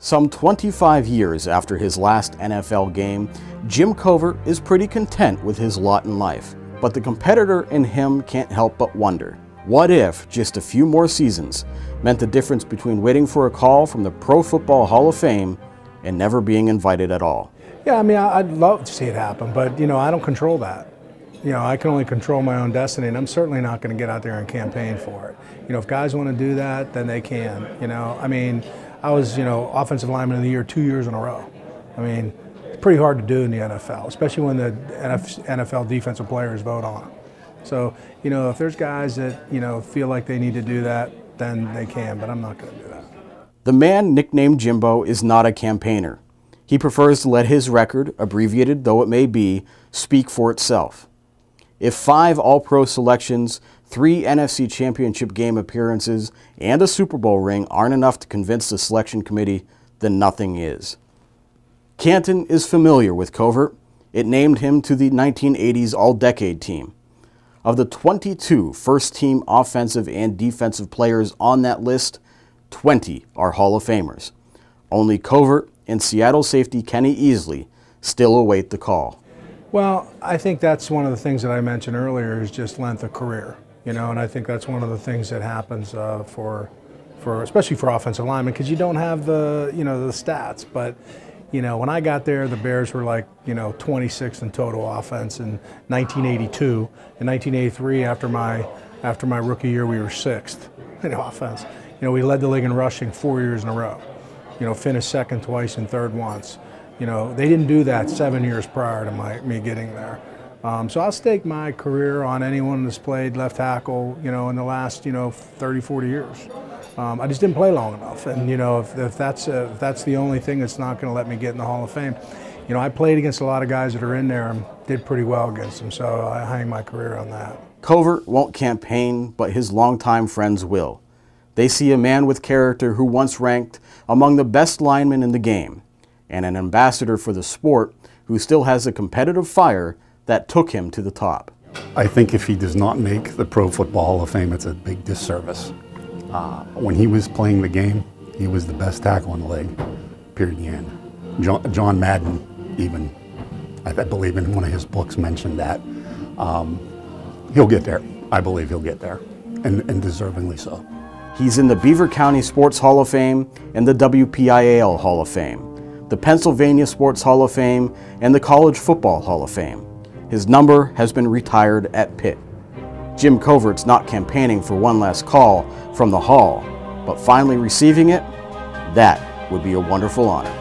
Some 25 years after his last NFL game, Jim Covert is pretty content with his lot in life. But the competitor in him can't help but wonder, what if just a few more seasons meant the difference between waiting for a call from the Pro Football Hall of Fame and never being invited at all? Yeah, I mean, I'd love to see it happen, but, I don't control that. I can only control my own destiny, and I'm certainly not going to get out there and campaign for it. If guys want to do that, then they can. I mean, I was, offensive lineman of the year 2 years in a row. I mean, it's pretty hard to do in the NFL, especially when the NFL defensive players vote on it. So, if there's guys that, feel like they need to do that, then they can, but I'm not going to do that. The man nicknamed Jimbo is not a campaigner. He prefers to let his record, abbreviated though it may be, speak for itself. If 5 All-Pro selections, 3 NFC Championship game appearances, and a Super Bowl ring aren't enough to convince the selection committee, then nothing is. Canton is familiar with Covert. It named him to the 1980s All-Decade team. Of the 22 first-team offensive and defensive players on that list, 20 are Hall of Famers. Only Covert and Seattle safety Kenny Easley still await the call. Well, I think that's one of the things that I mentioned earlier is just length of career, and I think that's one of the things that happens for especially for offensive linemen, because you don't have the the stats. But when I got there, the Bears were like 26th in total offense in 1982. In 1983, after my rookie year, we were 6th in offense. We led the league in rushing 4 years in a row. Finished second twice and third once. They didn't do that 7 years prior to me getting there. So I'll stake my career on anyone that's played left tackle, in the last, 30, 40 years. I just didn't play long enough. And, if that's the only thing that's not going to let me get in the Hall of Fame, I played against a lot of guys that are in there and did pretty well against them. So I hang my career on that. Covert won't campaign, but his longtime friends will. They see a man with character who once ranked among the best linemen in the game, and an ambassador for the sport who still has a competitive fire that took him to the top. I think if he does not make the Pro Football Hall of Fame, it's a big disservice. When he was playing the game, he was the best tackle in the league, period, the end. John Madden even, I believe in one of his books, mentioned that. He'll get there. I believe he'll get there, and deservingly so. He's in the Beaver County Sports Hall of Fame and the WPIAL Hall of Fame, the Pennsylvania Sports Hall of Fame, and the College Football Hall of Fame. His number has been retired at Pitt. Jim Covert's not campaigning for one last call from the Hall, but finally receiving it, that would be a wonderful honor.